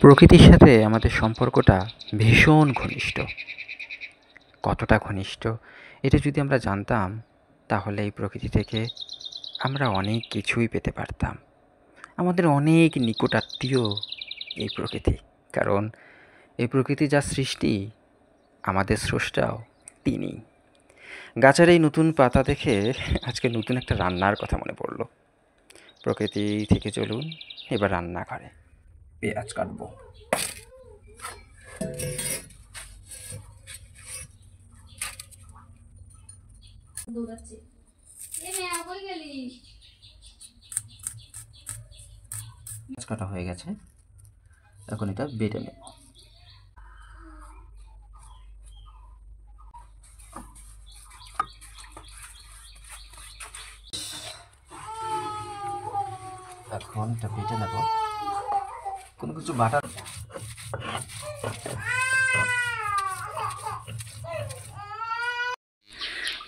প্রকৃতির সাথে আমাদের সম্পর্কটা ভীষণ ঘনিষ্ঠ। কতটা ঘনিষ্ঠ এটা যদি আমরা জানতাম, তাহলে এই প্রকৃতি থেকে আমরা অনেক কিছুই পেতে পারতাম। আমাদের অনেক নিকটাত্মীয় এই প্রকৃতি। কারণ এই প্রকৃতি যা সৃষ্টি, আমাদের স্রষ্টাও তিনিই। গাছের এই নতুন পাতা দেখে আজকে নতুন একটা রান্নার কথা মনে পড়ল। প্রকৃতি থেকে চলুন এবার রান্নাঘরে। পেঁয়াজ কাটবো। পেঁয়াজ কাটা হয়ে গেছে, এখন এটা বেটে নেব। এখন এটা বেটে নেব। কোনো কিছু বাটার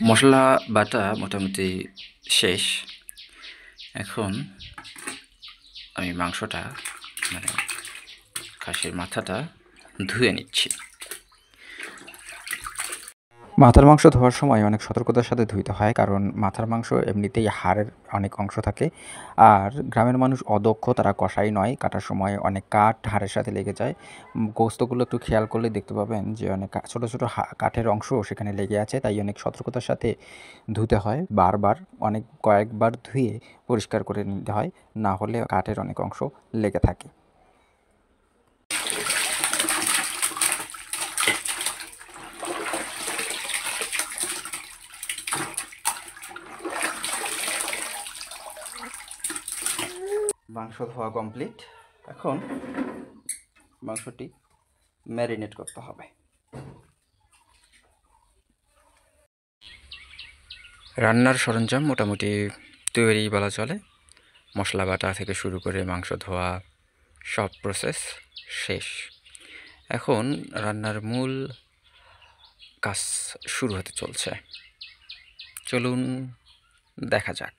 মশলা বাটা মোটামুটি শেষ। এখন আমি মাংসটা মানে খাসির মাথাটা ধুয়ে নিচ্ছি। মাথার মাংস ধোয়ার সময় অনেক সতর্কতার সাথে ধুইতে হয়, কারণ মাথার মাংস এমনিতেই হাড়ের অনেক অংশ থাকে। আর গ্রামের মানুষ অদক্ষ, তারা কষাই নয়, কাটার সময় অনেক কাঠ হাড়ের সাথে লেগে যায়। গোস্তগুলো একটু খেয়াল করলে দেখতে পাবেন যে অনেক ছোটো ছোটো কাঠের অংশ সেখানে লেগে আছে, তাই অনেক সতর্কতার সাথে ধুতে হয়। বারবার কয়েকবার ধুয়ে পরিষ্কার করে নিতে হয়, না হলে কাঠের অনেক অংশ লেগে থাকে। মাংস ধোয়া কমপ্লিট। এখন মাংসটি ম্যারিনেট করতে হবে। রান্নার সরঞ্জাম মোটামুটি তৈরি বলা চলে। মশলা বাটা থেকে শুরু করে মাংস ধোয়া সব প্রসেস শেষ। এখন রান্নার মূল কাজ শুরু হতে চলছে। চলুন দেখা যাক।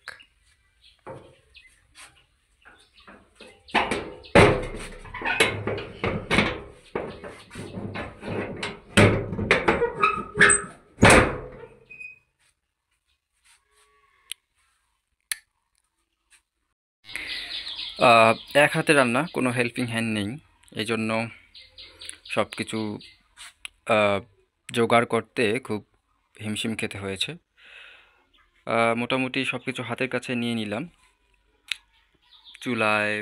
এক হাতে রান্না, কোনো হেল্পিং হ্যান্ড নেই, এই জন্য সব কিছু জোগাড় করতে খুব হিমশিম খেতে হয়েছে। মোটামুটি সব কিছু হাতের কাছে নিয়ে নিলাম। চুলায়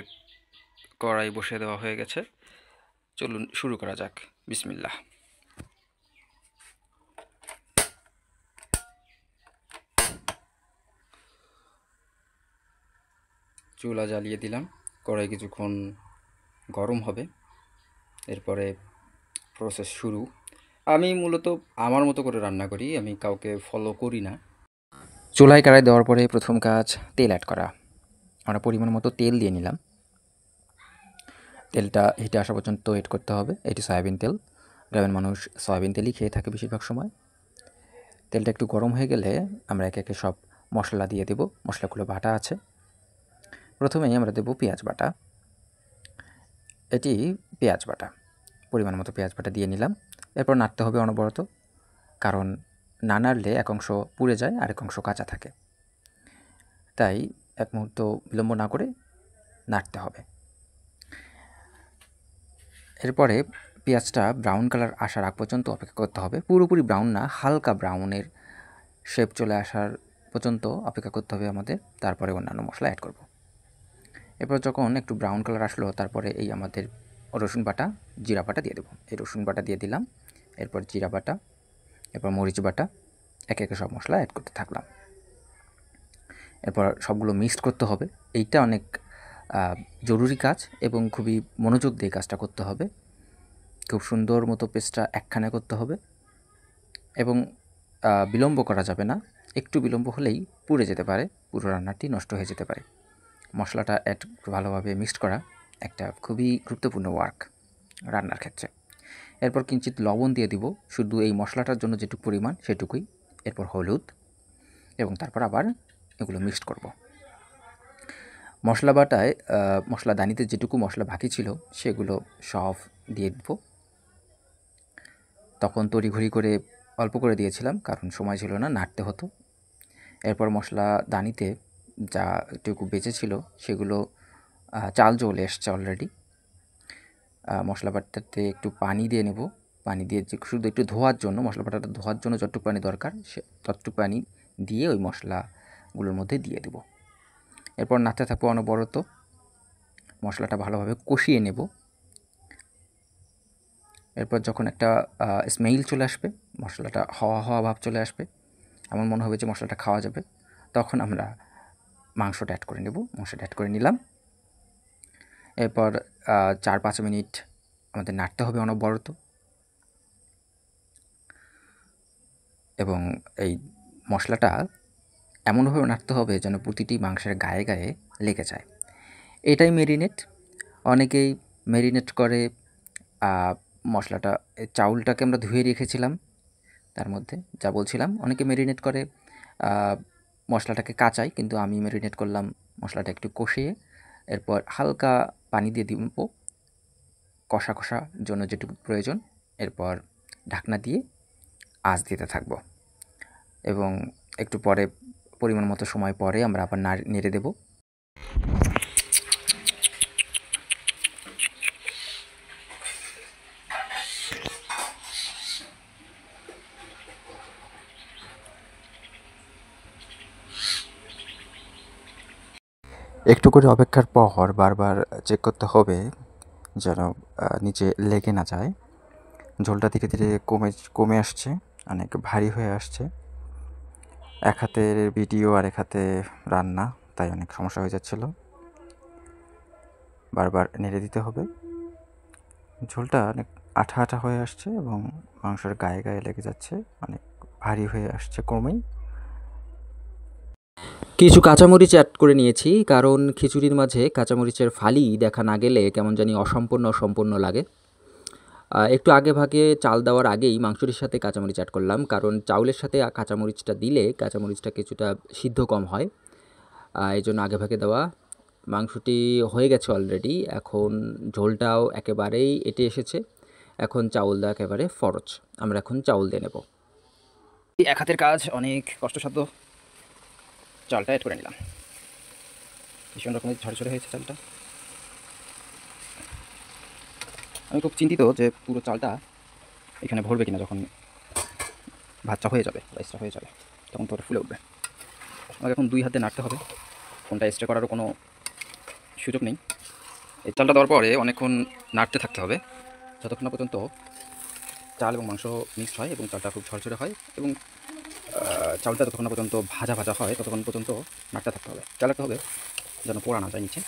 কড়াই বসিয়ে দেওয়া হয়ে গেছে। চলুন শুরু করা যাক। বিসমিল্লাহ। চুলা জ্বালিয়ে দিলাম, কড়াই কিছুক্ষণ গরম হবে, এরপরে প্রসেস শুরু। আমি মূলত আমার মতো করে রান্না করি, আমি কাউকে ফলো করি না। চুলায় কড়াই দেওয়ার পরে প্রথম কাজ তেল অ্যাড করা। আমরা পরিমাণ মতো তেল দিয়ে নিলাম। তেলটা হিটে আসা পর্যন্ত ওয়েট করতে হবে। এটি সয়াবিন তেল, গ্রামের মানুষ সয়াবিন তেলই খেয়ে থাকে বেশিরভাগ সময়। তেলটা একটু গরম হয়ে গেলে আমরা একে একে সব মশলা দিয়ে দেব। মশলাগুলো বাটা আছে। প্রথমেই আমরা দেব পেঁয়াজ বাটা। এটি পেঁয়াজ বাটা, পরিমাণ মতো পেঁয়াজ বাটা দিয়ে নিলাম। এরপর নাড়তে হবে অনবরত, কারণ না নাড়লে এক অংশ পুড়ে যায়, আরেক অংশ কাঁচা থাকে। তাই এক মুহূর্ত বিলম্ব না করে নাড়তে হবে। এরপরে পেঁয়াজটা ব্রাউন কালার আসার আগ পর্যন্ত অপেক্ষা করতে হবে। পুরোপুরি ব্রাউন না, হালকা ব্রাউনের শেপ চলে আসার পর্যন্ত অপেক্ষা করতে হবে আমাদের। তারপরে অন্যান্য মশলা অ্যাড করব। এরপর যখন একটু ব্রাউন কালার আসলো, তারপরে এই আমাদের রসুন বাটা, জিরা বাটা দিয়ে দেবো। এই রসুন বাটা দিয়ে দিলাম, এরপর জিরা বাটা, এরপর মরিচ বাটা, একে একে সব মশলা অ্যাড করতে থাকলাম। এরপর সবগুলো মিক্সড করতে হবে। এইটা অনেক জরুরি কাজ এবং খুবই মনোযোগ দিয়ে কাজটা করতে হবে। খুব সুন্দর মতো পেস্টটা একখানে করতে হবে এবং বিলম্ব করা যাবে না। একটু বিলম্ব হলেই পুড়ে যেতে পারে, পুরো রান্নাটি নষ্ট হয়ে যেতে পারে। মশলাটা ভালোভাবে মিক্সড করা একটা খুবই গুরুত্বপূর্ণ ওয়ার্ক রান্নার ক্ষেত্রে। এরপর কিঞ্চিত লবণ দিয়ে দিব, শুধু এই মশলাটার জন্য যেটুকু পরিমাণ সেটুকুই। এরপর হলুদ, এবং তারপর আবার এগুলো মিক্সড করব। মশলা বাটায় মশলাদানিতে যেটুকু মশলা বাকি ছিল সেগুলো সব দিয়ে দেব। তখন তড়িঘড়ি করে অল্প করে দিয়েছিলাম, কারণ সময় ছিল না, নাড়তে হতো। এরপর মশলাদানিতে যাটুকু বেঁচে ছিল সেগুলো চাল চলে এসছে অলরেডি। মশলা বাটাতে একটু পানি দিয়ে নেব। পানি দিয়ে শুধু একটু ধোয়ার জন্য, মশলা বাটাটা ধোয়ার জন্য যতটুকু পানি দরকার ততটুকু পানি দিয়ে ওই মশলাগুলোর মধ্যে দিয়ে দেব। এরপর নাড়তে থাকবো অনবরত। মশলাটা ভালোভাবে কষিয়ে নেব। এরপর যখন একটা স্মেল চলে আসবে, মশলাটা হাওয়া হাওয়া ভাব চলে আসবে, এমন মনে হবে যে মশলাটা খাওয়া যাবে, তখন আমরা মাংসটা অ্যাড করে নেব। মাংসটা অ্যাড করে নিলাম। এরপর 4-5 মিনিট আমাদের নাড়তে হবে অনবরত, এবং এই মশলাটা এমনভাবে নাড়তে হবে যেন প্রতিটি মাংসের গায়ে গায়ে লেগে যায়। এটাই মেরিনেট। অনেকেই মেরিনেট করে মশলাটা, চাউলটাকে আমরা ধুয়ে রেখেছিলাম তার মধ্যে, যা বলছিলাম, অনেকে মেরিনেট করে মশলাটাকে কাঁচাই, কিন্তু আমি মেরিনেট করলাম মশলাটা একটু কষিয়ে। এরপর হালকা পানি দিয়ে দিব কষা কষার জন্য যেটুকু প্রয়োজন। এরপর ঢাকনা দিয়ে আঁচ দিতে থাকবো, এবং একটু পরে পরিমাণ মতো সময় পরে আমরা আবার নেড়ে দেব। একটু করে অপেক্ষার পর বারবার চেক করতে হবে যেন নিচে লেগে না যায়। ঝোলটা ধীরে ধীরে কমে আসছে, অনেক ভারী হয়ে আসছে। এক হাতের ভিডিও আর এক হাতে রান্না, তাই অনেক সমস্যা হয়ে যাচ্ছিলো। বারবার নেড়ে দিতে হবে। ঝোলটা অনেক আঠা আঠা হয়ে আসছে এবং মাংসের গায়ে গায়ে লেগে যাচ্ছে, অনেক ভারী হয়ে আসছে ক্রমেই। কিছু কাঁচামরিচ অ্যাড করে নিয়েছি, কারণ খিচুড়ির মাঝে কাঁচামরিচের ফালি দেখা না গেলে কেমন জানি অসম্পূর্ণ লাগে। একটু আগে ভাগে চাল দেওয়ার আগেই মাংসটির সাথে কাঁচামরিচ অ্যাড করলাম, কারণ চাউলের সাথে কাঁচামরিচটা দিলে কাঁচামরিচটা কিছুটা সিদ্ধ কম হয়, এই জন্য আগে ভাগে দেওয়া। মাংসটি হয়ে গেছে অলরেডি, এখন ঝোলটাও একেবারেই এঁটে এসেছে। এখন চাউল দেওয়া একেবারে ফরজ। আমরা এখন চাউল দিয়ে নেব। এক হাতের কাজ, অনেক কষ্টসাধ্য। চালটা অ্যাড করে নিলাম। ভীষণ রকমের ঝরঝরে হয়েছে চালটা। আমি খুব চিন্তিত যে পুরো চালটা এখানে ভরবে কিনা। যখন ভাতটা হয়ে যাবে, রাইসটা হয়ে যাবে, তখন তো ফুলে উঠবে। আমাকে এখন 2 হাতে নাড়তে হবে, ফোনটা স্টে করারও কোনো সুযোগ নেই। এই চালটা দেওয়ার পরে অনেকক্ষণ নাড়তে থাকতে হবে, যতক্ষণ না পর্যন্ত চাল এবং মাংস মিক্সড হয় এবং চালটা খুব ঝরঝরে হয়, এবং চালটা যতক্ষণ না পর্যন্ত ভাজা ভাজা হয় ততক্ষণ পর্যন্ত নাড়তে থাকতে হবে। খেয়াল রাখতে হবে যেন পোড়া না যায় নিচে,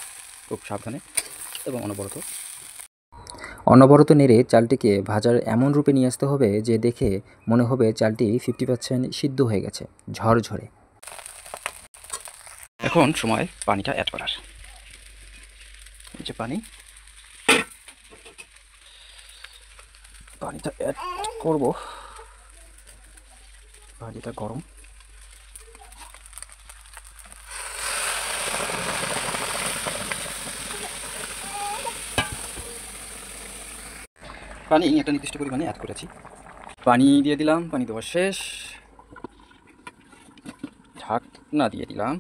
খুব সাবধানে এবং অনবরত নেড়ে চালটিকে ভাজার এমন রূপে নিয়ে আসতে হবে যে দেখে মনে হবে চালটি 50% সিদ্ধ হয়ে গেছে, ঝরঝরে। এখন সময় পানিটা অ্যাড করার। এই যে পানিটা অ্যাড করব। পানিটা গরম। পানি একটা নির্দিষ্ট পরিমাণে অ্যাড করেছি। পানি দিয়ে দিলাম, পানি দেওয়া শেষ। ঢাকনা দিয়ে দিলাম,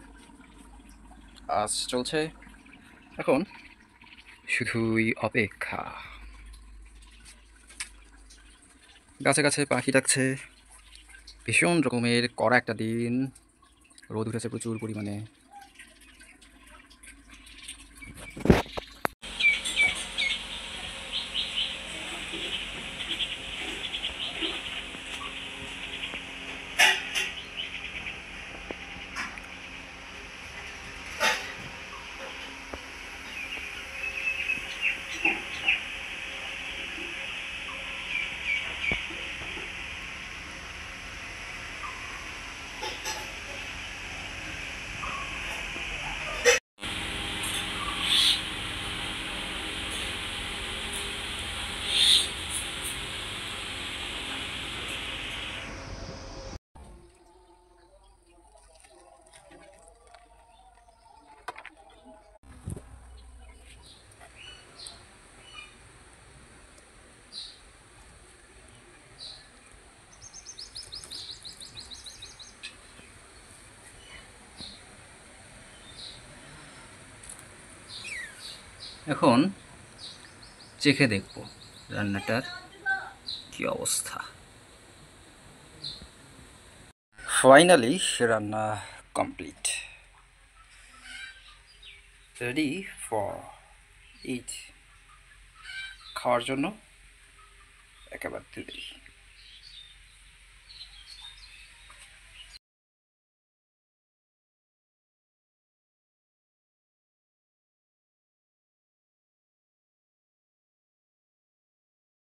আজ চলছে। এখন শুধুই অপেক্ষা। গাছে গাছে পাখি ডাকছে। ভীষণ রকমের কড়া একটা দিন, রোদ উঠেছে প্রচুর পরিমাণে। এখন চেখে দেখব রান্নাটার কি অবস্থা। ফাইনালি রান্না কমপ্লিট, রেডি ফর ইট, খাওয়ার জন্য একেবারে তৈরি।